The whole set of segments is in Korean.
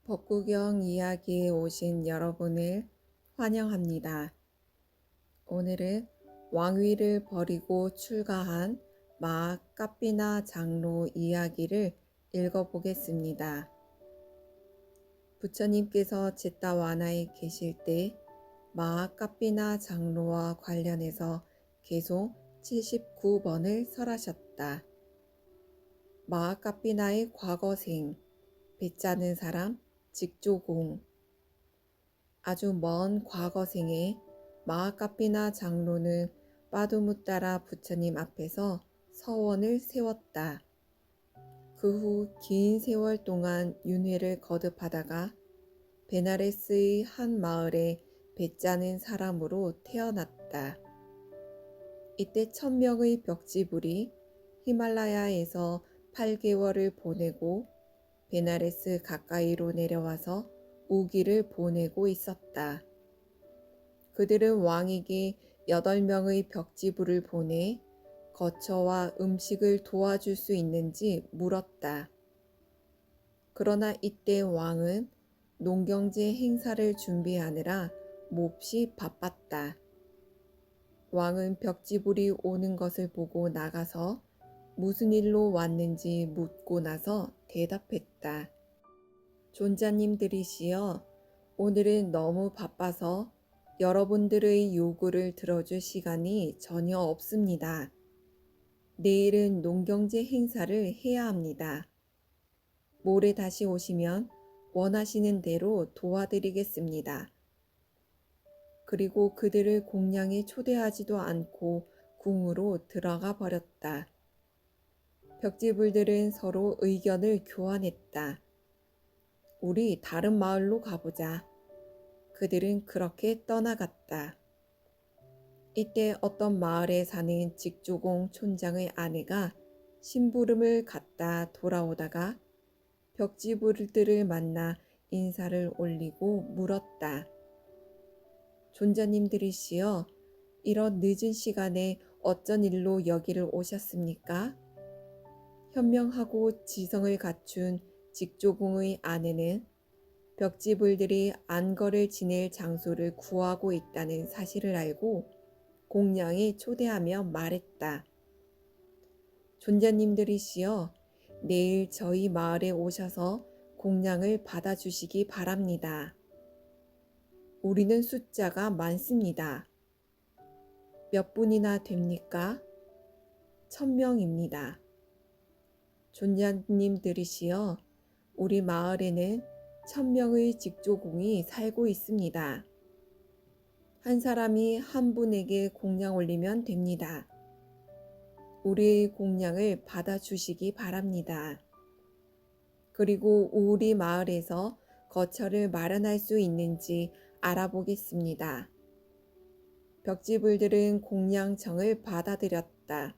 벚구경 이야기에 오신 여러분을 환영합니다. 오늘은 왕위를 버리고 출가한 마악 까삐나 장로 이야기를 읽어보겠습니다. 부처님께서 제타와나에 계실 때 마악 까삐나 장로와 관련해서 계속 79번을 설하셨다. 마악 까삐나의 과거생, 배짜는 사람, 직조공. 아주 먼 과거생에 마악 까삐나 장로는 빠두무따라 부처님 앞에서 서원을 세웠다. 그 후 긴 세월 동안 윤회를 거듭하다가 베나레스의 한 마을에 배짜는 사람으로 태어났다. 이때 1000명의 벽지불이 히말라야에서 8개월을 보내고 베나레스 가까이로 내려와서 우기를 보내고 있었다. 그들은 왕에게 8명의 벽지불을 보내 거처와 음식을 도와줄 수 있는지 물었다. 그러나 이때 왕은 농경제 행사를 준비하느라 몹시 바빴다. 왕은 벽지불이 오는 것을 보고 나가서 무슨 일로 왔는지 묻고 나서 대답했다. 존자님들이시여, 오늘은 너무 바빠서 여러분들의 요구를 들어줄 시간이 전혀 없습니다. 내일은 농경제 행사를 해야 합니다. 모레 다시 오시면 원하시는 대로 도와드리겠습니다. 그리고 그들을 공양에 초대하지도 않고 궁으로 들어가 버렸다. 벽지불들은 서로 의견을 교환했다. 우리 다른 마을로 가보자. 그들은 그렇게 떠나갔다. 이때 어떤 마을에 사는 직조공 촌장의 아내가 심부름을 갔다 돌아오다가 벽지불들을 만나 인사를 올리고 물었다. 존자님들이시여, 이런 늦은 시간에 어쩐 일로 여기를 오셨습니까? 현명하고 지성을 갖춘 직조공의 아내는 벽지불들이 안거를 지낼 장소를 구하고 있다는 사실을 알고 공양에 초대하며 말했다. 존자님들이시여, 내일 저희 마을에 오셔서 공양을 받아주시기 바랍니다. 우리는 숫자가 많습니다. 몇 분이나 됩니까? 1000명입니다. 존자님들이시여, 우리 마을에는 1000명의 직조공이 살고 있습니다. 한 사람이 한 분에게 공양 올리면 됩니다. 우리의 공양을 받아주시기 바랍니다. 그리고 우리 마을에서 거처를 마련할 수 있는지 알아보겠습니다. 벽지불들은 공양청을 받아들였다.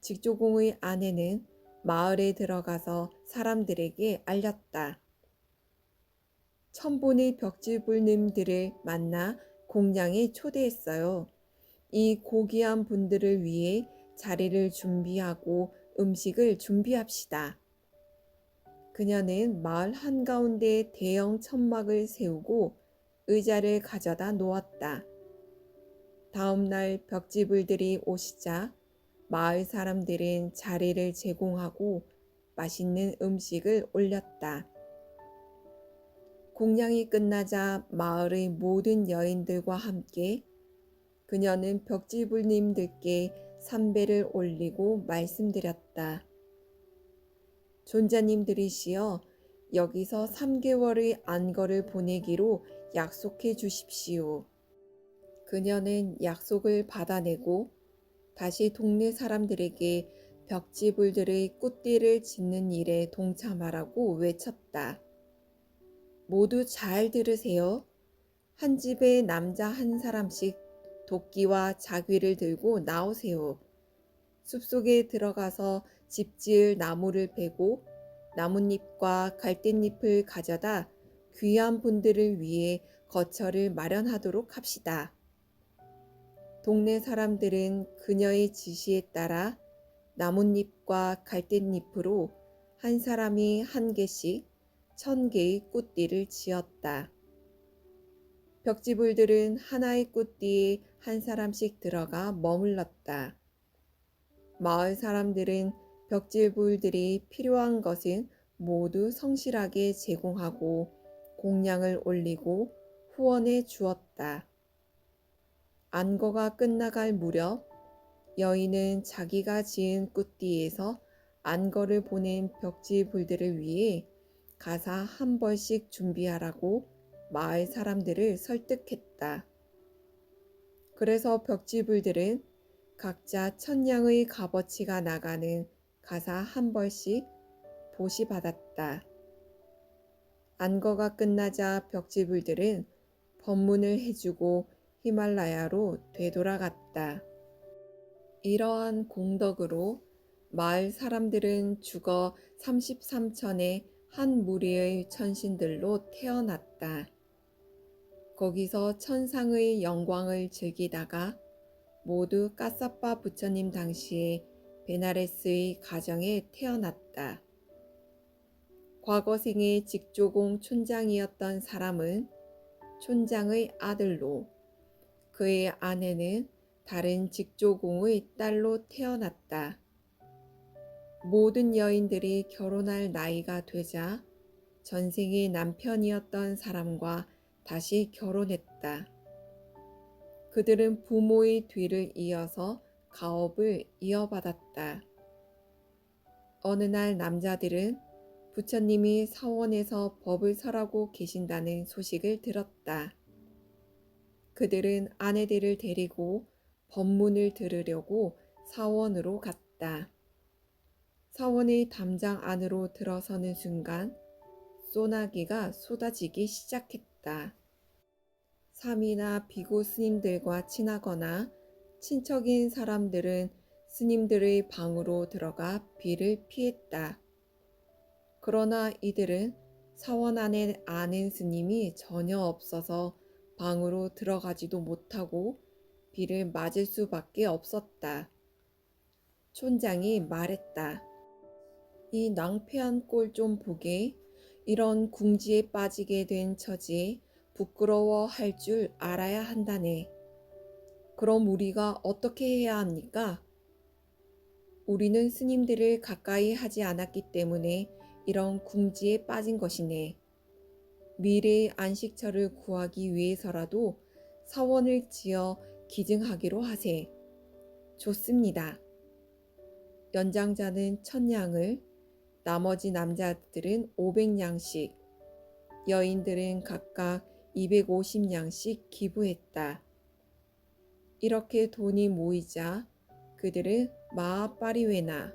직조공의 아내는 마을에 들어가서 사람들에게 알렸다. 1000분의 벽지불님들을 만나 공양에 초대했어요. 이 고귀한 분들을 위해 자리를 준비하고 음식을 준비합시다. 그녀는 마을 한가운데 대형 천막을 세우고 의자를 가져다 놓았다. 다음 날 벽지불들이 오시자 마을 사람들은 자리를 제공하고 맛있는 음식을 올렸다. 공양이 끝나자 마을의 모든 여인들과 함께 그녀는 벽지불님들께 삼배를 올리고 말씀드렸다. 존자님들이시여, 여기서 3개월의 안거를 보내기로 약속해 주십시오. 그녀는 약속을 받아내고 다시 동네 사람들에게 벽지불들의 꽃띠를 짓는 일에 동참하라고 외쳤다. 모두 잘 들으세요. 한 집에 남자 한 사람씩 도끼와 자귀를 들고 나오세요. 숲속에 들어가서 집 지을 나무를 베고 나뭇잎과 갈대잎을 가져다 귀한 분들을 위해 거처를 마련하도록 합시다. 동네 사람들은 그녀의 지시에 따라 나뭇잎과 갈대잎으로 한 사람이 한 개씩 1,000개의 꽃띠를 지었다. 벽지불들은 하나의 꽃띠에 한 사람씩 들어가 머물렀다. 마을 사람들은 벽지불들이 필요한 것은 모두 성실하게 제공하고 공양을 올리고 후원해 주었다. 안거가 끝나갈 무렵 여인은 자기가 지은 꽃띠에서 안거를 보낸 벽지불들을 위해 가사 한 벌씩 준비하라고 마을 사람들을 설득했다. 그래서 벽지불들은 각자 1,000냥의 값어치가 나가는 가사 한 벌씩 보시 받았다. 안거가 끝나자 벽지불들은 법문을 해주고 히말라야로 되돌아갔다. 이러한 공덕으로 마을 사람들은 죽어 33천의 한 무리의 천신들로 태어났다. 거기서 천상의 영광을 즐기다가 모두 까사빠 부처님 당시에 베나레스의 가정에 태어났다. 과거 생에 직조공 촌장이었던 사람은 촌장의 아들로, 그의 아내는 다른 직조공의 딸로 태어났다. 모든 여인들이 결혼할 나이가 되자 전생의 남편이었던 사람과 다시 결혼했다. 그들은 부모의 뒤를 이어서 가업을 이어받았다. 어느 날 남자들은 부처님이 사원에서 법을 설하고 계신다는 소식을 들었다. 그들은 아내들을 데리고 법문을 들으려고 사원으로 갔다. 사원의 담장 안으로 들어서는 순간 소나기가 쏟아지기 시작했다. 삼이나 비구 스님들과 친하거나 친척인 사람들은 스님들의 방으로 들어가 비를 피했다. 그러나 이들은 사원 안에 아는 스님이 전혀 없어서 방으로 들어가지도 못하고 비를 맞을 수밖에 없었다. 촌장이 말했다. 이 낭패한 꼴 좀 보게. 이런 궁지에 빠지게 된 처지에 부끄러워할 줄 알아야 한다네. 그럼 우리가 어떻게 해야 합니까? 우리는 스님들을 가까이 하지 않았기 때문에 이런 궁지에 빠진 것이네. 미래의 안식처를 구하기 위해서라도 사원을 지어 기증하기로 하세. 좋습니다. 연장자는 1,000냥을, 나머지 남자들은 500냥씩, 여인들은 각각 250냥씩 기부했다. 이렇게 돈이 모이자 그들은 마하파리웨나,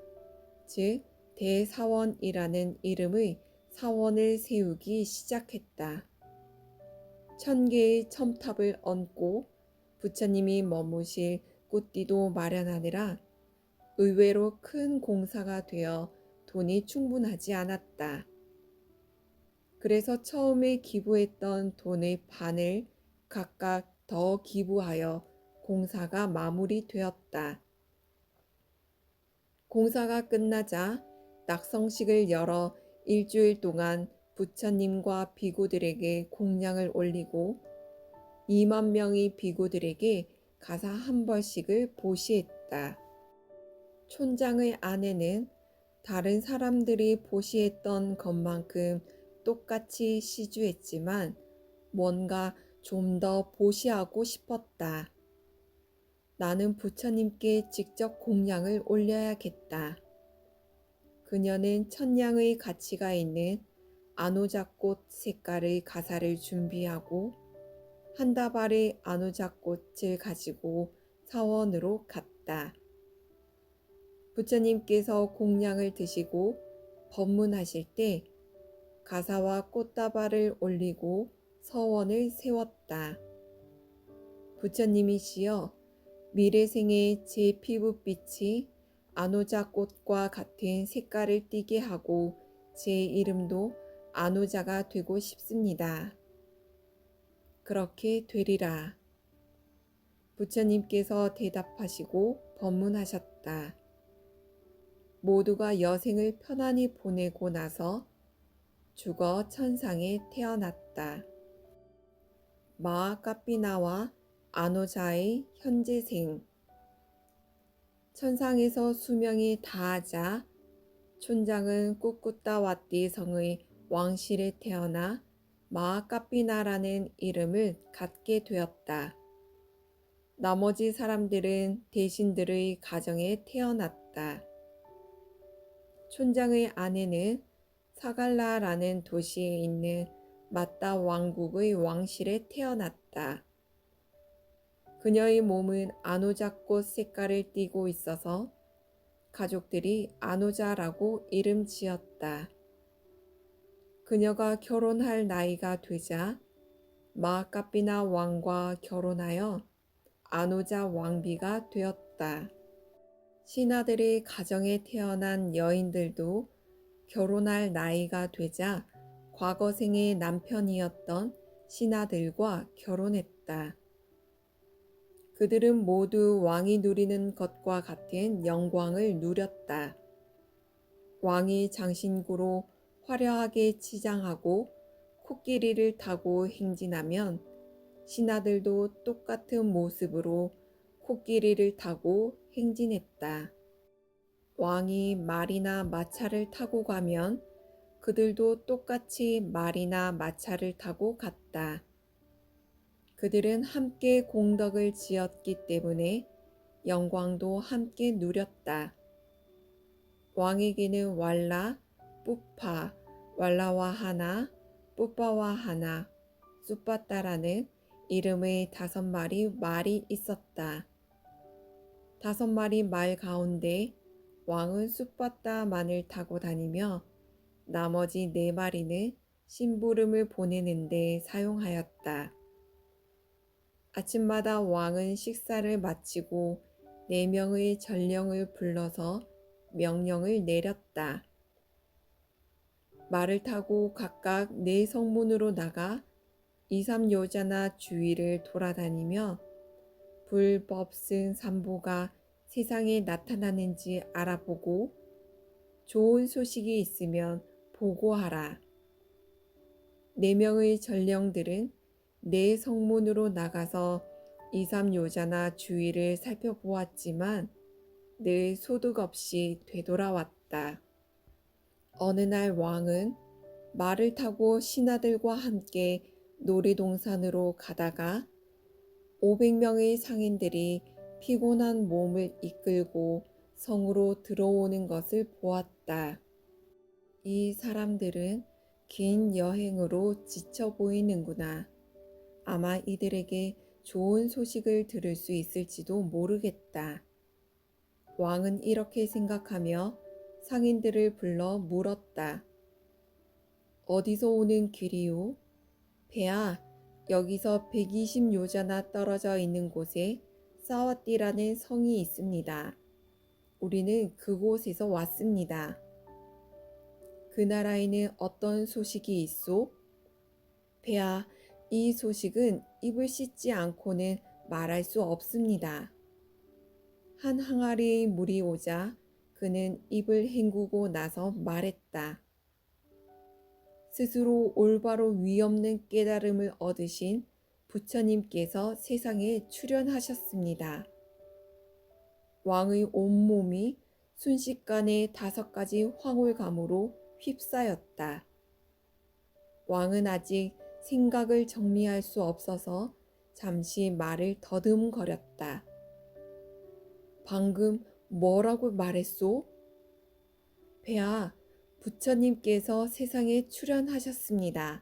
즉 대사원이라는 이름의 사원을 세우기 시작했다. 1,000개의 첨탑을 얹고 부처님이 머무실 꽃띠도 마련하느라 의외로 큰 공사가 되어 돈이 충분하지 않았다. 그래서 처음에 기부했던 돈의 반을 각각 더 기부하여 공사가 마무리되었다. 공사가 끝나자 낙성식을 열어 일주일 동안 부처님과 비구들에게 공양을 올리고 2만 명의 비구들에게 가사 한 벌씩을 보시했다. 촌장의 아내는 다른 사람들이 보시했던 것만큼 똑같이 시주했지만 뭔가 좀 더 보시하고 싶었다. 나는 부처님께 직접 공양을 올려야겠다. 그녀는 1,000냥의 가치가 있는 아노자꽃 색깔의 가사를 준비하고 한 다발의 아노자꽃을 가지고 사원으로 갔다. 부처님께서 공양을 드시고 법문하실 때 가사와 꽃다발을 올리고 서원을 세웠다. 부처님이시여, 미래생에 제 피부빛이 아노자꽃과 같은 색깔을 띠게 하고 제 이름도 아노자가 되고 싶습니다. 그렇게 되리라. 부처님께서 대답하시고 법문하셨다. 모두가 여생을 편안히 보내고 나서 죽어 천상에 태어났다. 마아까피나와 아노자의 현재생. 천상에서 수명이 다하자 촌장은 꿋꿋다와띠 성의 왕실에 태어나 마아까피나라는 이름을 갖게 되었다. 나머지 사람들은 대신들의 가정에 태어났다. 촌장의 아내는 사갈라라는 도시에 있는 마따 왕국의 왕실에 태어났다. 그녀의 몸은 아노자꽃 색깔을 띠고 있어서 가족들이 아노자라고 이름 지었다. 그녀가 결혼할 나이가 되자 마아까피나 왕과 결혼하여 아노자 왕비가 되었다. 신하들의 가정에 태어난 여인들도 결혼할 나이가 되자 과거 생의 남편이었던 신하들과 결혼했다. 그들은 모두 왕이 누리는 것과 같은 영광을 누렸다. 왕이 장신구로 화려하게 치장하고 코끼리를 타고 행진하면 신하들도 똑같은 모습으로 코끼리를 타고 행진했다. 왕이 말이나 마차를 타고 가면 그들도 똑같이 말이나 마차를 타고 갔다. 그들은 함께 공덕을 지었기 때문에 영광도 함께 누렸다. 왕에게는 왈라, 뿌파, 왈라와 하나, 뿌빠와 하나, 쑥빠따라는 이름의 5마리 말이 있었다. 5마리 말 가운데 왕은 쑥빠따만을 타고 다니며 나머지 4마리는 심부름을 보내는 데 사용하였다. 아침마다 왕은 식사를 마치고 4명의 전령을 불러서 명령을 내렸다. 말을 타고 각각 4성문으로 나가 2-3요자나 주위를 돌아다니며 불법승 산보가 세상에 나타나는지 알아보고 좋은 소식이 있으면 보고하라. 4명의 전령들은 4성문으로 나가서 2-3요자나 주위를 살펴보았지만 늘 소득 없이 되돌아왔다. 어느 날 왕은 말을 타고 신하들과 함께 놀이동산으로 가다가 500명의 상인들이 피곤한 몸을 이끌고 성으로 들어오는 것을 보았다. 이 사람들은 긴 여행으로 지쳐 보이는구나. 아마 이들에게 좋은 소식을 들을 수 있을지도 모르겠다. 왕은 이렇게 생각하며 상인들을 불러 물었다. 어디서 오는 길이오? 배야, 여기서 120요자나 떨어져 있는 곳에 사와띠라는 성이 있습니다. 우리는 그곳에서 왔습니다. 그 나라에는 어떤 소식이 있소? 배야, 이 소식은 입을 씻지 않고는 말할 수 없습니다. 한 항아리의 물이 오자 그는 입을 헹구고 나서 말했다. 스스로 올바로 위없는 깨달음을 얻으신 부처님께서 세상에 출현하셨습니다. 왕의 온몸이 순식간에 5가지 황홀감으로 휩싸였다. 왕은 아직 생각을 정리할 수 없어서 잠시 말을 더듬거렸다. 방금 뭐라고 말했소? 배야, 부처님께서 세상에 출현하셨습니다.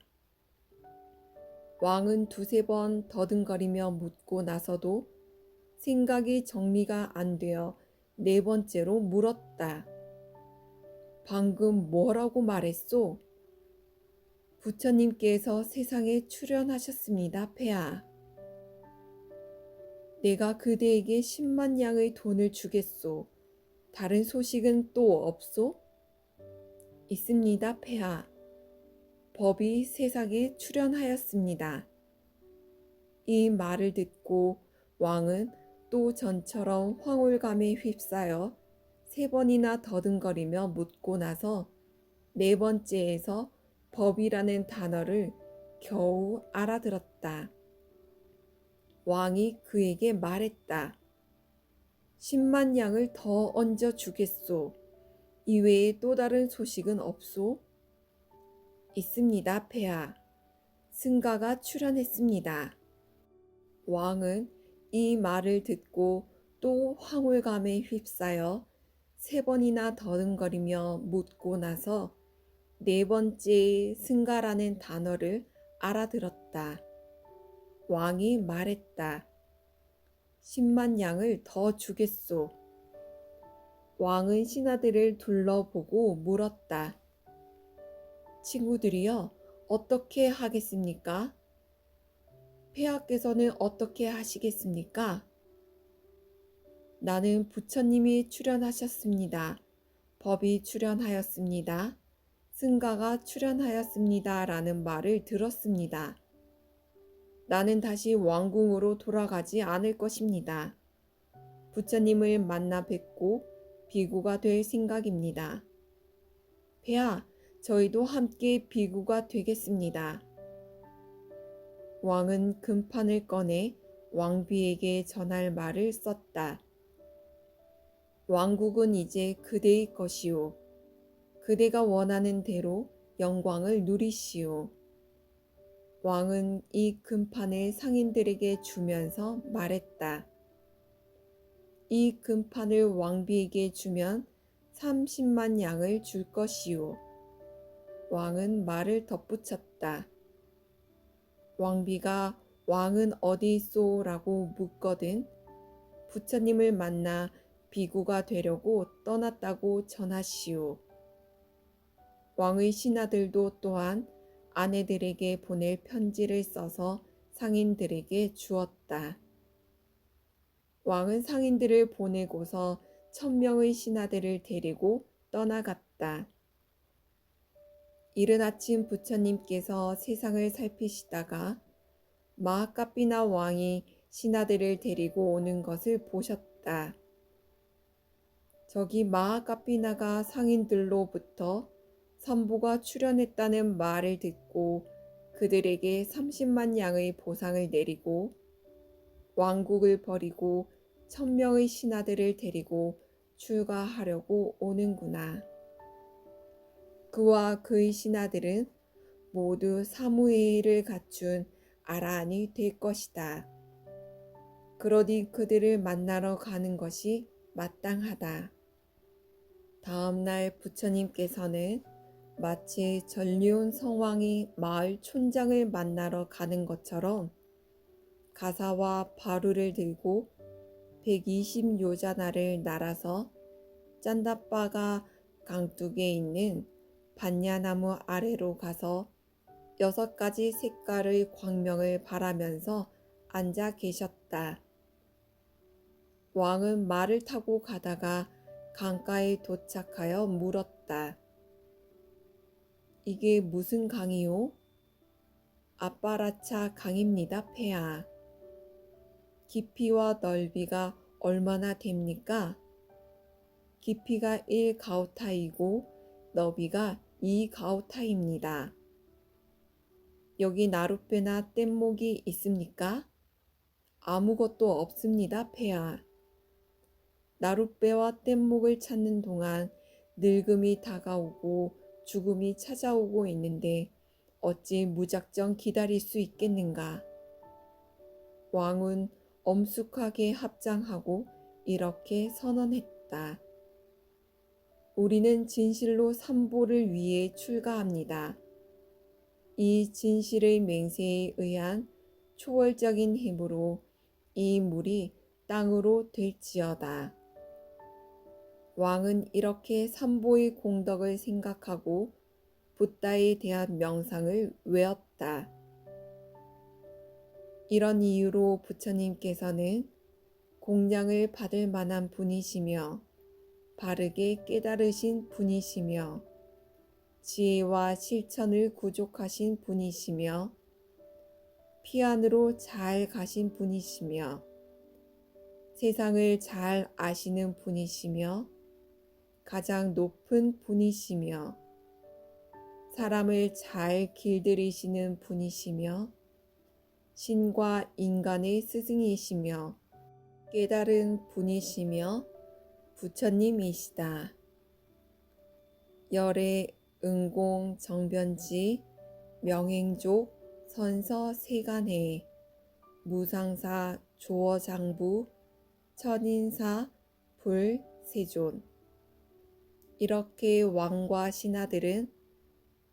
왕은 2-3번 더듬거리며 묻고 나서도 생각이 정리가 안 되어 4번째로 물었다. 방금 뭐라고 말했소? 부처님께서 세상에 출현하셨습니다, 폐하. 내가 그대에게 10만 양의 돈을 주겠소. 다른 소식은 또 없소? 있습니다, 폐하. 법이 세상에 출현하였습니다. 이 말을 듣고 왕은 또 전처럼 황홀감에 휩싸여 3번이나 더듬거리며 묻고 나서 4번째에서 법이라는 단어를 겨우 알아들었다. 왕이 그에게 말했다. 10만 양을 더 얹어 주겠소. 이외에 또 다른 소식은 없소? 있습니다, 폐하. 승가가 출현했습니다. 왕은 이 말을 듣고 또 황홀감에 휩싸여 3번이나 더듬거리며 묻고 나서 4번째 승가라는 단어를 알아들었다. 왕이 말했다. 10만 양을 더 주겠소. 왕은 신하들을 둘러보고 물었다. 친구들이여, 어떻게 하겠습니까? 폐하께서는 어떻게 하시겠습니까? 나는 부처님이 출현하셨습니다. 법이 출현하였습니다. 승가가 출현하였습니다. 라는 말을 들었습니다. 나는 다시 왕궁으로 돌아가지 않을 것입니다. 부처님을 만나 뵙고 비구가 될 생각입니다. 폐하, 저희도 함께 비구가 되겠습니다. 왕은 금판을 꺼내 왕비에게 전할 말을 썼다. 왕국은 이제 그대의 것이오. 그대가 원하는 대로 영광을 누리시오. 왕은 이 금판을 상인들에게 주면서 말했다. 이 금판을 왕비에게 주면 30만 양을 줄 것이오. 왕은 말을 덧붙였다. 왕비가 왕은 어디 있소? 라고 묻거든 부처님을 만나 비구가 되려고 떠났다고 전하시오. 왕의 신하들도 또한 아내들에게 보낼 편지를 써서 상인들에게 주었다. 왕은 상인들을 보내고서 1000명의 신하들을 데리고 떠나갔다. 이른 아침 부처님께서 세상을 살피시다가 마하카피나 왕이 신하들을 데리고 오는 것을 보셨다. 저기 마하카피나가 상인들로부터 선부가 출현했다는 말을 듣고 그들에게 30만 양의 보상을 내리고 왕국을 버리고 1000명의 신하들을 데리고 출가하려고 오는구나. 그와 그의 신하들은 모두 사무예의를 갖춘 아라한이 될 것이다. 그러니 그들을 만나러 가는 것이 마땅하다. 다음 날 부처님께서는 마치 전리온 성왕이 마을 촌장을 만나러 가는 것처럼 가사와 바루를 들고 120요자나를 날아서 짠다바가 강둑에 있는 반야나무 아래로 가서 6가지 색깔의 광명을 바라면서 앉아 계셨다. 왕은 말을 타고 가다가 강가에 도착하여 물었다. 이게 무슨 강이요? 아빠라차 강입니다, 폐하. 깊이와 넓이가 얼마나 됩니까? 깊이가 1가오타이고 너비가 2가오타입니다. 여기 나룻배나 뗏목이 있습니까? 아무것도 없습니다, 폐하. 나룻배와 뗏목을 찾는 동안 늙음이 다가오고 죽음이 찾아오고 있는데 어찌 무작정 기다릴 수 있겠는가? 왕은 엄숙하게 합장하고 이렇게 선언했다. 우리는 진실로 삼보를 위해 출가합니다. 이 진실의 맹세에 의한 초월적인 힘으로 이 물이 땅으로 될지어다. 왕은 이렇게 삼보의 공덕을 생각하고 붓다에 대한 명상을 외웠다. 이런 이유로 부처님께서는 공양을 받을 만한 분이시며 바르게 깨달으신 분이시며 지혜와 실천을 구족하신 분이시며 피안으로 잘 가신 분이시며 세상을 잘 아시는 분이시며 가장 높은 분이시며 사람을 잘 길들이시는 분이시며 신과 인간의 스승이시며 깨달은 분이시며 부처님이시다. 열애, 응공, 정변지, 명행족, 선서, 세간해, 무상사, 조어장부, 천인사, 불, 세존. 이렇게 왕과 신하들은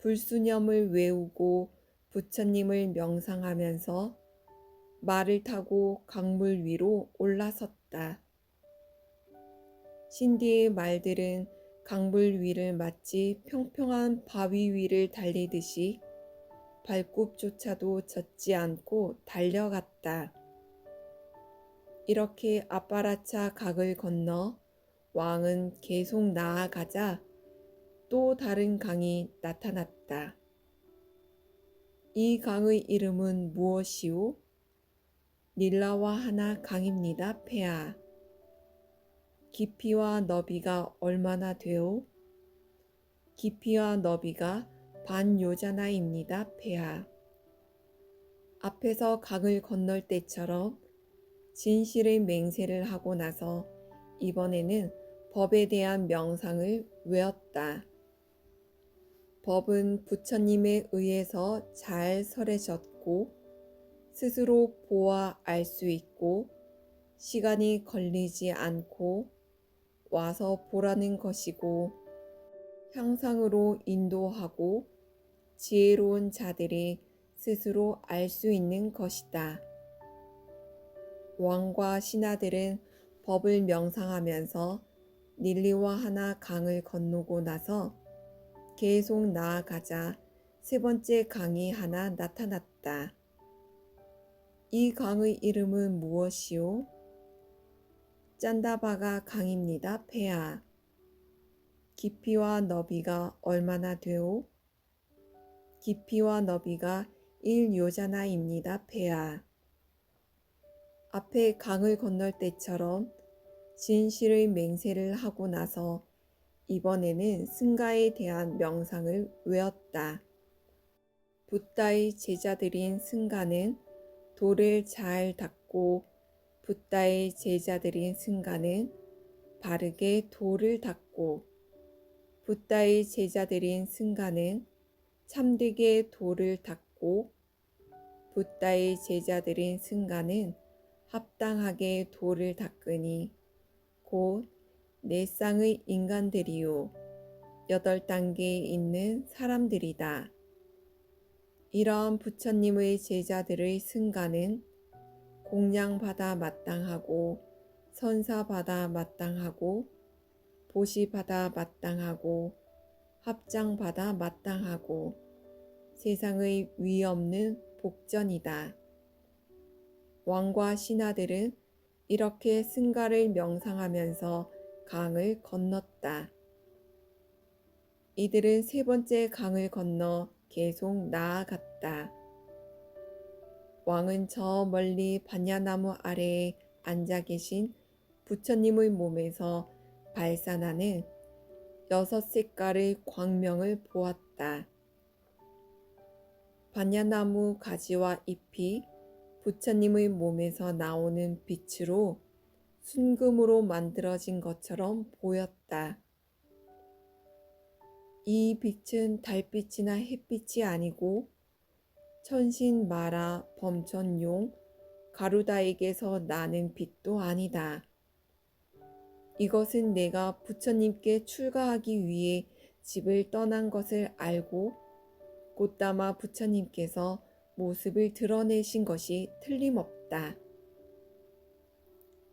불수념을 외우고 부처님을 명상하면서 말을 타고 강물 위로 올라섰다. 신디의 말들은 강물 위를 마치 평평한 바위 위를 달리듯이 발굽조차도 젖지 않고 달려갔다. 이렇게 아빠라차 강을 건너 왕은 계속 나아가자 또 다른 강이 나타났다. 이 강의 이름은 무엇이오? 닐라와 하나 강입니다, 폐하. 깊이와 너비가 얼마나 되오? 깊이와 너비가 반요자나입니다, 폐하. 앞에서 강을 건널 때처럼 진실의 맹세를 하고 나서 이번에는 법에 대한 명상을 외웠다. 법은 부처님에 의해서 잘 설해졌고 스스로 보아 알 수 있고 시간이 걸리지 않고 와서 보라는 것이고 향상으로 인도하고 지혜로운 자들이 스스로 알 수 있는 것이다. 왕과 신하들은 법을 명상하면서 닐리와 하나 강을 건너고 나서 계속 나아가자 세 번째 강이 하나 나타났다. 이 강의 이름은 무엇이오? 짠다바가 강입니다, 폐하. 깊이와 너비가 얼마나 되오? 깊이와 너비가 1요자나입니다, 폐하. 앞에 강을 건널 때처럼 진실의 맹세를 하고 나서 이번에는 승가에 대한 명상을 외웠다. 붓다의 제자들인 승가는 돌을 잘 닦고 붓다의 제자들인 승가는 바르게 돌을 닦고 붓다의 제자들인 승가는 참되게 돌을 닦고 붓다의 제자들인 승가는 합당하게 돌을 닦으니 곧 네 쌍의 인간들이요 8단계에 있는 사람들이다. 이러한 부처님의 제자들의 승가는 공양받아 마땅하고 선사받아 마땅하고 보시받아 마땅하고 합장받아 마땅하고 세상의 위 없는 복전이다. 왕과 신하들은 이렇게 승가를 명상하면서 강을 건넜다. 이들은 세 번째 강을 건너 계속 나아갔다. 왕은 저 멀리 반야나무 아래에 앉아 계신 부처님의 몸에서 발산하는 6색깔의 광명을 보았다. 반야나무 가지와 잎이 부처님의 몸에서 나오는 빛으로 순금으로 만들어진 것처럼 보였다. 이 빛은 달빛이나 햇빛이 아니고 천신 마라 범천용 가루다에게서 나는 빛도 아니다. 이것은 내가 부처님께 출가하기 위해 집을 떠난 것을 알고 곧다마 부처님께서 모습을 드러내신 것이 틀림없다.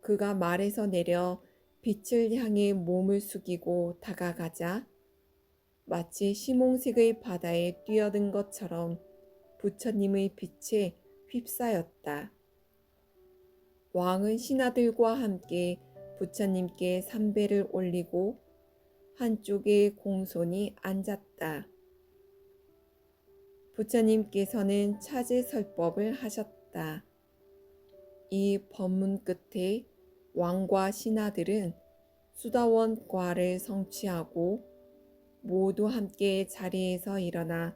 그가 말에서 내려 빛을 향해 몸을 숙이고 다가가자 마치 시몽색의 바다에 뛰어든 것처럼 부처님의 빛에 휩싸였다. 왕은 신하들과 함께 부처님께 삼배를 올리고 한쪽에 공손히 앉았다. 부처님께서는 차제설법을 하셨다. 이 법문 끝에 왕과 신하들은 수다원 과를 성취하고 모두 함께 자리에서 일어나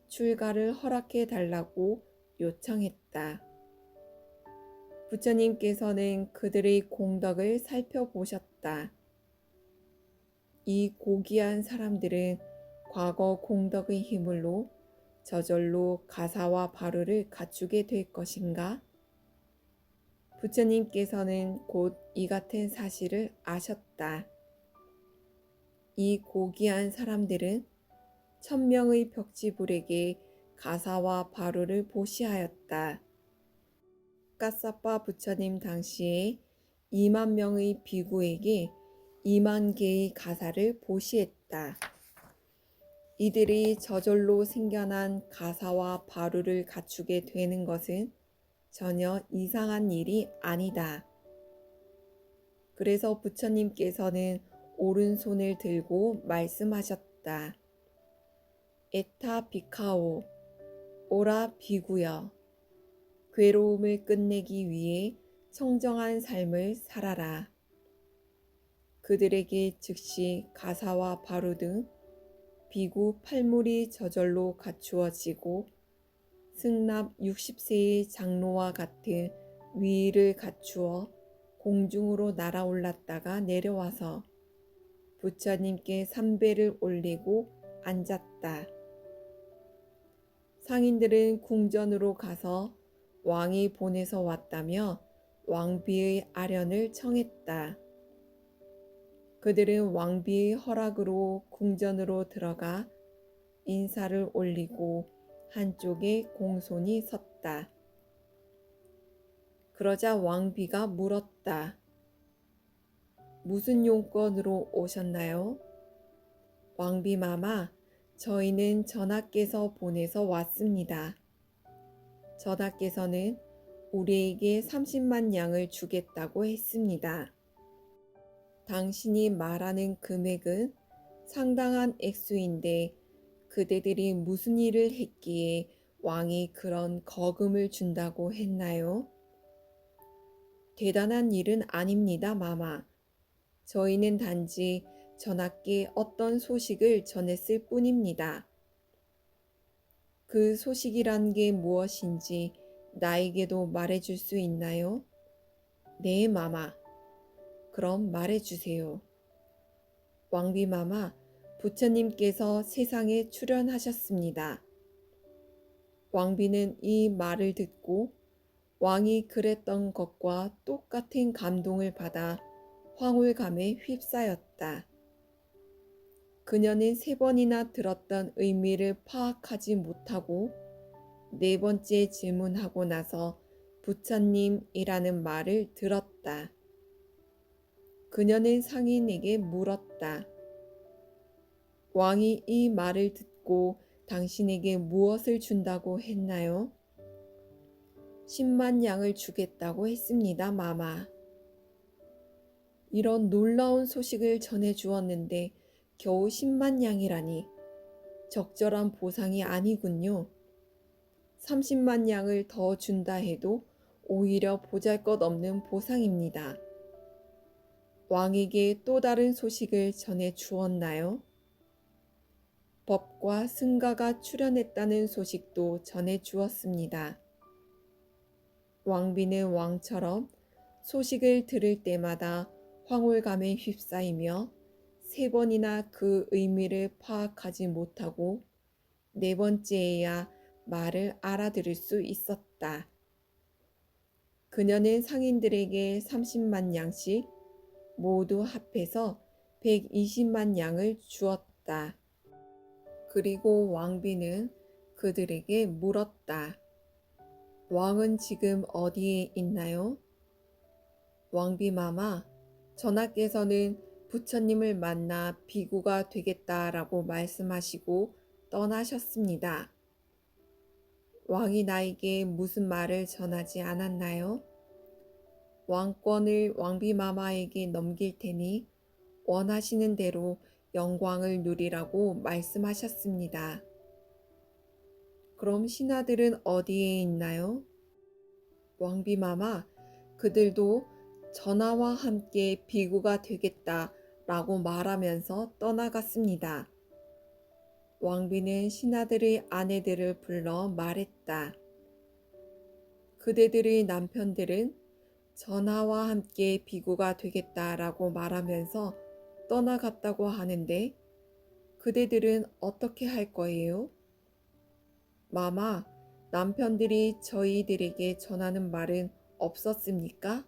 출가를 허락해 달라고 요청했다. 부처님께서는 그들의 공덕을 살펴보셨다. 이 고귀한 사람들은 과거 공덕의 힘으로 저절로 가사와 바루를 갖추게 될 것인가? 부처님께서는 곧 이 같은 사실을 아셨다. 이 고귀한 사람들은 1000명의 벽지불에게 가사와 바루를 보시하였다. 까사빠 부처님 당시에 2만 명의 비구에게 2만 개의 가사를 보시했다. 이들이 저절로 생겨난 가사와 바루를 갖추게 되는 것은 전혀 이상한 일이 아니다. 그래서 부처님께서는 오른손을 들고 말씀하셨다. 에타 비카오, 오라 비구여. 괴로움을 끝내기 위해 청정한 삶을 살아라. 그들에게 즉시 가사와 바루 등 비구 8물이 저절로 갖추어지고 승납 60세의 장로와 같은 위의를 갖추어 공중으로 날아올랐다가 내려와서 부처님께 삼배를 올리고 앉았다. 상인들은 궁전으로 가서 왕이 보내서 왔다며 왕비의 아련을 청했다. 그들은 왕비의 허락으로 궁전으로 들어가 인사를 올리고 한쪽에 공손히 섰다. 그러자 왕비가 물었다. 무슨 용건으로 오셨나요? 왕비마마, 저희는 전하께서 보내서 왔습니다. 전하께서는 우리에게 30만 양을 주겠다고 했습니다. 당신이 말하는 금액은 상당한 액수인데 그대들이 무슨 일을 했기에 왕이 그런 거금을 준다고 했나요? 대단한 일은 아닙니다, 마마. 저희는 단지 전하께 어떤 소식을 전했을 뿐입니다. 그 소식이란 게 무엇인지 나에게도 말해줄 수 있나요? 네, 마마. 그럼 말해주세요. 왕비마마, 부처님께서 세상에 출현하셨습니다. 왕비는 이 말을 듣고 왕이 그랬던 것과 똑같은 감동을 받아 황홀감에 휩싸였다. 그녀는 3번이나 들었던 의미를 파악하지 못하고 4번째 질문하고 나서 부처님이라는 말을 들었다. 그녀는 상인에게 물었다. 왕이 이 말을 듣고 당신에게 무엇을 준다고 했나요? 10만 양을 주겠다고 했습니다, 마마. 이런 놀라운 소식을 전해주었는데 겨우 10만 양이라니 적절한 보상이 아니군요. 30만 양을 더 준다 해도 오히려 보잘것없는 보상입니다. 왕에게 또 다른 소식을 전해 주었나요? 법과 승가가 출현했다는 소식도 전해 주었습니다. 왕비는 왕처럼 소식을 들을 때마다 황홀감에 휩싸이며 3번이나 그 의미를 파악하지 못하고 4번째에야 말을 알아들을 수 있었다. 그녀는 상인들에게 30만 양씩 모두 합해서 120만 양을 주었다. 그리고 왕비는 그들에게 물었다. 왕은 지금 어디에 있나요? 왕비마마, 전하께서는 부처님을 만나 비구가 되겠다라고 말씀하시고 떠나셨습니다. 왕이 나에게 무슨 말을 전하지 않았나요? 왕권을 왕비마마에게 넘길 테니 원하시는 대로 영광을 누리라고 말씀하셨습니다. 그럼 신하들은 어디에 있나요? 왕비마마, 그들도 전하와 함께 비구가 되겠다라고 말하면서 떠나갔습니다. 왕비는 신하들의 아내들을 불러 말했다. 그대들의 남편들은 전하와 함께 비구가 되겠다라고 말하면서 떠나갔다고 하는데 그대들은 어떻게 할 거예요? 마마, 남편들이 저희들에게 전하는 말은 없었습니까?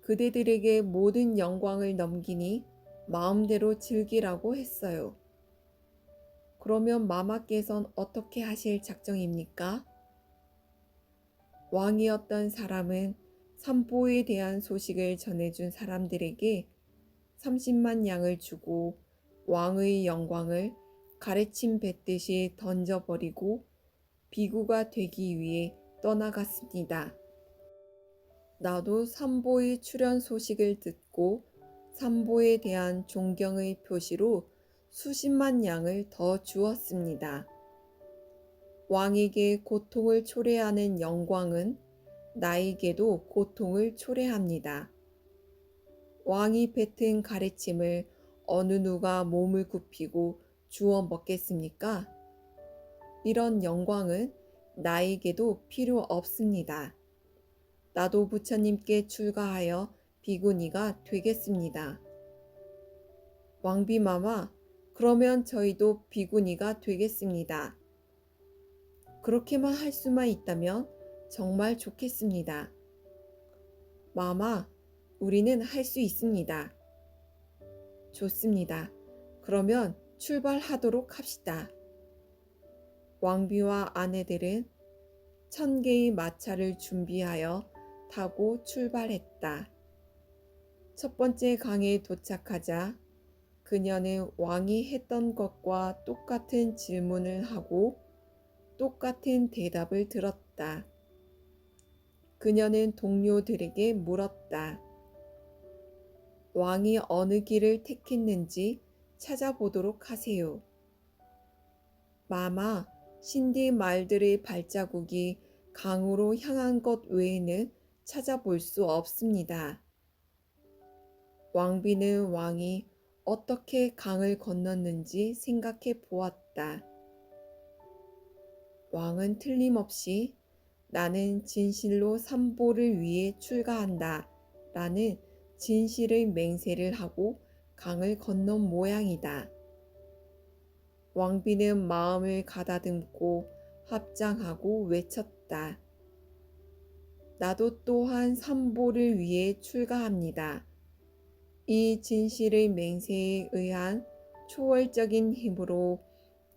그대들에게 모든 영광을 넘기니 마음대로 즐기라고 했어요. 그러면 마마께선 어떻게 하실 작정입니까? 왕이었던 사람은 산보에 대한 소식을 전해준 사람들에게 30만 양을 주고 왕의 영광을 가래침 뱉듯이 던져버리고 비구가 되기 위해 떠나갔습니다. 나도 산보의 출현 소식을 듣고 산보에 대한 존경의 표시로 수십만 양을 더 주었습니다. 왕에게 고통을 초래하는 영광은 나에게도 고통을 초래합니다. 왕이 뱉은 가래침을 어느 누가 몸을 굽히고 주워 먹겠습니까? 이런 영광은 나에게도 필요 없습니다. 나도 부처님께 출가하여 비구니가 되겠습니다. 왕비마마, 그러면 저희도 비구니가 되겠습니다. 그렇게만 할 수만 있다면 정말 좋겠습니다. 마마, 우리는 할 수 있습니다. 좋습니다. 그러면 출발하도록 합시다. 왕비와 아내들은 1000개의 마차를 준비하여 타고 출발했다. 첫 번째 강에 도착하자 그녀는 왕이 했던 것과 똑같은 질문을 하고 똑같은 대답을 들었다. 그녀는 동료들에게 물었다. 왕이 어느 길을 택했는지 찾아보도록 하세요. 마마, 신디 말들의 발자국이 강으로 향한 것 외에는 찾아볼 수 없습니다. 왕비는 왕이 어떻게 강을 건넜는지 생각해 보았다. 왕은 틀림없이 나는 진실로 산보를 위해 출가한다 라는 진실의 맹세를 하고 강을 건넌 모양이다. 왕비는 마음을 가다듬고 합장하고 외쳤다. 나도 또한 산보를 위해 출가합니다. 이 진실의 맹세에 의한 초월적인 힘으로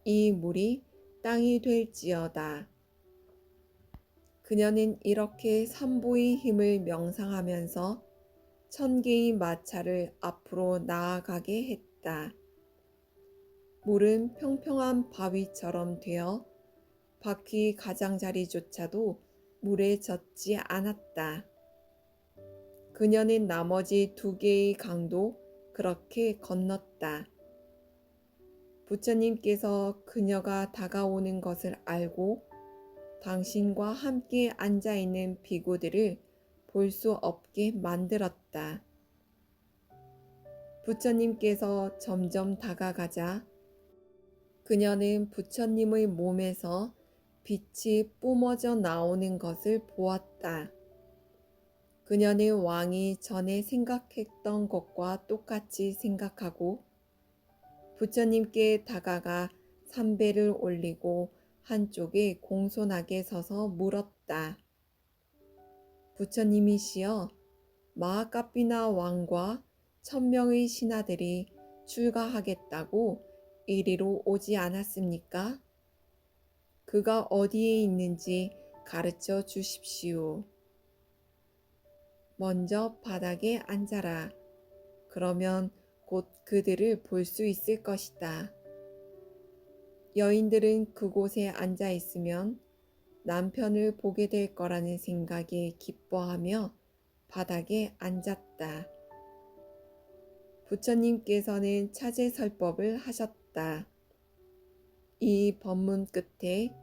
이 물이 땅이 될지어다. 그녀는 이렇게 산보의 힘을 명상하면서 1000개의 마차를 앞으로 나아가게 했다. 물은 평평한 바위처럼 되어 바퀴 가장자리조차도 물에 젖지 않았다. 그녀는 나머지 2개의 강도 그렇게 건넜다. 부처님께서 그녀가 다가오는 것을 알고 당신과 함께 앉아있는 비구들을 볼 수 없게 만들었다. 부처님께서 점점 다가가자 그녀는 부처님의 몸에서 빛이 뿜어져 나오는 것을 보았다. 그녀는 왕이 전에 생각했던 것과 똑같이 생각하고 부처님께 다가가 삼배를 올리고 한쪽에 공손하게 서서 물었다. 부처님이시여, 마하카피나 왕과 1000명의 신하들이 출가하겠다고 이리로 오지 않았습니까? 그가 어디에 있는지 가르쳐 주십시오. 먼저 바닥에 앉아라. 그러면 곧 그들을 볼 수 있을 것이다. 여인들은 그곳에 앉아 있으면 남편을 보게 될 거라는 생각에 기뻐하며 바닥에 앉았다. 부처님께서는 차제설법을 하셨다. 이 법문 끝에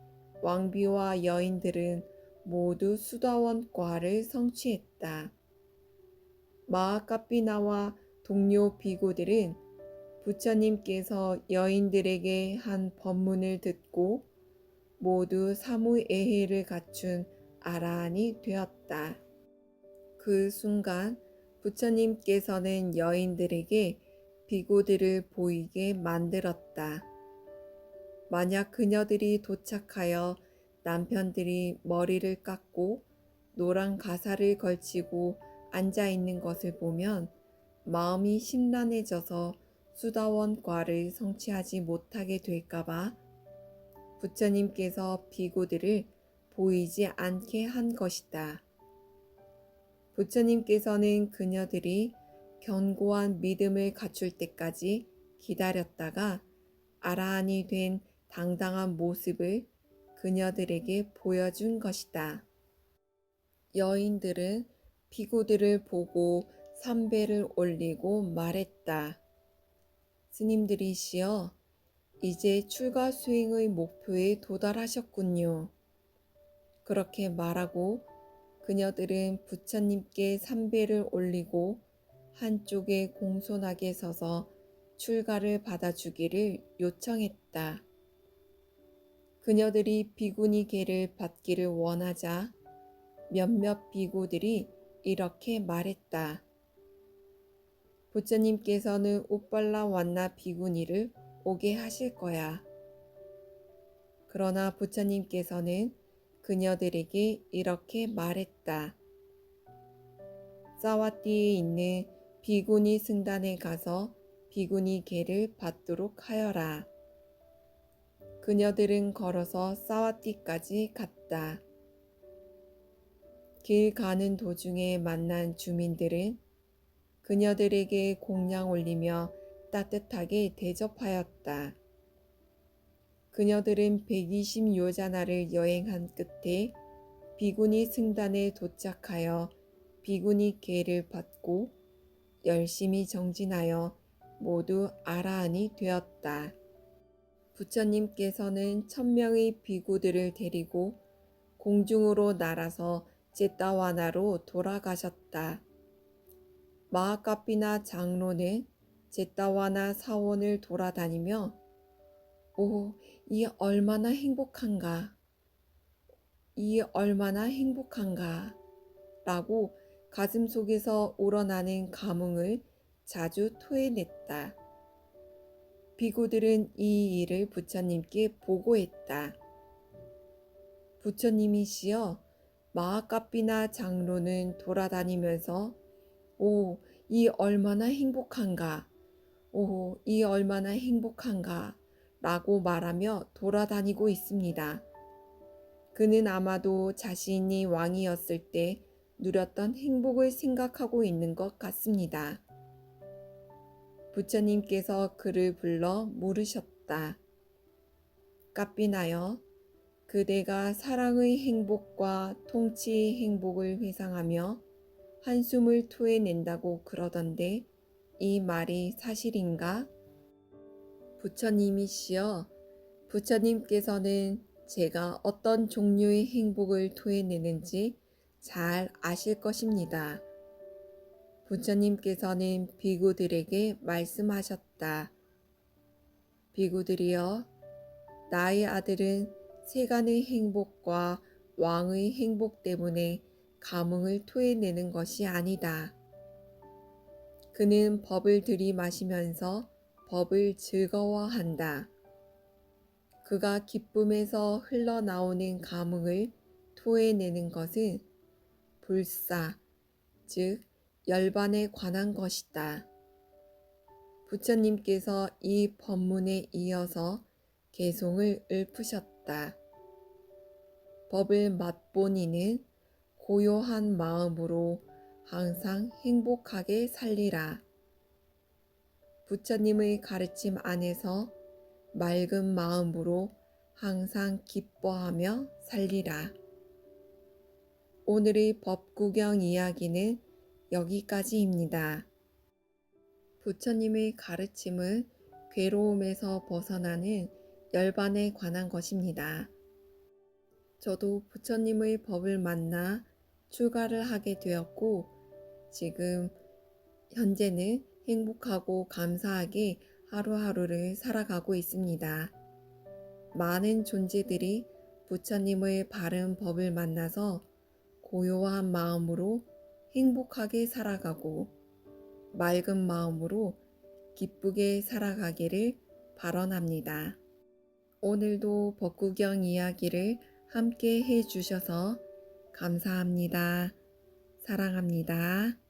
왕비와 여인들은 모두 수다원과를 성취했다. 마하카피나와 동료 비구들은 부처님께서 여인들에게 한 법문을 듣고 모두 사무예해를 갖춘 아라한이 되었다. 그 순간 부처님께서는 여인들에게 비구들을 보이게 만들었다. 만약 그녀들이 도착하여 남편들이 머리를 깎고 노란 가사를 걸치고 앉아 있는 것을 보면 마음이 심란해져서 수다원과를 성취하지 못하게 될까봐 부처님께서 비구들을 보이지 않게 한 것이다. 부처님께서는 그녀들이 견고한 믿음을 갖출 때까지 기다렸다가 아라한이 된 당당한 모습을 그녀들에게 보여준 것이다. 여인들은 비구들을 보고 삼배를 올리고 말했다. 스님들이시여, 이제 출가 수행의 목표에 도달하셨군요. 그렇게 말하고 그녀들은 부처님께 삼배를 올리고 한쪽에 공손하게 서서 출가를 받아주기를 요청했다. 그녀들이 비구니 계를 받기를 원하자 몇몇 비구들이 이렇게 말했다. 부처님께서는 우빨라 완나 비구니를 오게 하실 거야. 그러나 부처님께서는 그녀들에게 이렇게 말했다. 사와띠에 있는 비구니 승단에 가서 비구니 계를 받도록 하여라. 그녀들은 걸어서 사와띠까지 갔다. 길 가는 도중에 만난 주민들은 그녀들에게 공양 올리며 따뜻하게 대접하였다. 그녀들은 120요자나를 여행한 끝에 비구니 승단에 도착하여 비구니 계를 받고 열심히 정진하여 모두 아라한이 되었다. 부처님께서는 1000명의 비구들을 데리고 공중으로 날아서 제타와나로 돌아가셨다. 마하카피나 장로는 제타와나 사원을 돌아다니며 오, 이 얼마나 행복한가, 이 얼마나 행복한가 라고 가슴속에서 우러나는 감흥을 자주 토해냈다. 비구들은 이 일을 부처님께 보고했다. 부처님이시여, 마하카피나 장로는 돌아다니면서 오, 이 얼마나 행복한가, 오, 이 얼마나 행복한가 라고 말하며 돌아다니고 있습니다. 그는 아마도 자신이 왕이었을 때 누렸던 행복을 생각하고 있는 것 같습니다. 부처님께서 그를 불러 물으셨다. 까삐나여, 그대가 사랑의 행복과 통치의 행복을 회상하며 한숨을 토해낸다고 그러던데 이 말이 사실인가? 부처님이시여, 부처님께서는 제가 어떤 종류의 행복을 토해내는지 잘 아실 것입니다. 부처님께서는 비구들에게 말씀하셨다. 비구들이여, 나의 아들은 세간의 행복과 왕의 행복 때문에 감흥을 토해내는 것이 아니다. 그는 법을 들이마시면서 법을 즐거워한다. 그가 기쁨에서 흘러나오는 감흥을 토해내는 것은 불사, 즉 열반에 관한 것이다. 부처님께서 이 법문에 이어서 개송을 읊으셨다. 법을 맛본 이는 고요한 마음으로 항상 행복하게 살리라. 부처님의 가르침 안에서 맑은 마음으로 항상 기뻐하며 살리라. 오늘의 법구경 이야기는 여기까지입니다. 부처님의 가르침은 괴로움에서 벗어나는 열반에 관한 것입니다. 저도 부처님의 법을 만나 출가를 하게 되었고 지금 현재는 행복하고 감사하게 하루하루를 살아가고 있습니다. 많은 존재들이 부처님의 바른 법을 만나서 고요한 마음으로 행복하게 살아가고 맑은 마음으로 기쁘게 살아가기를 발언합니다. 오늘도 법구경 이야기를 함께 해주셔서 감사합니다. 사랑합니다.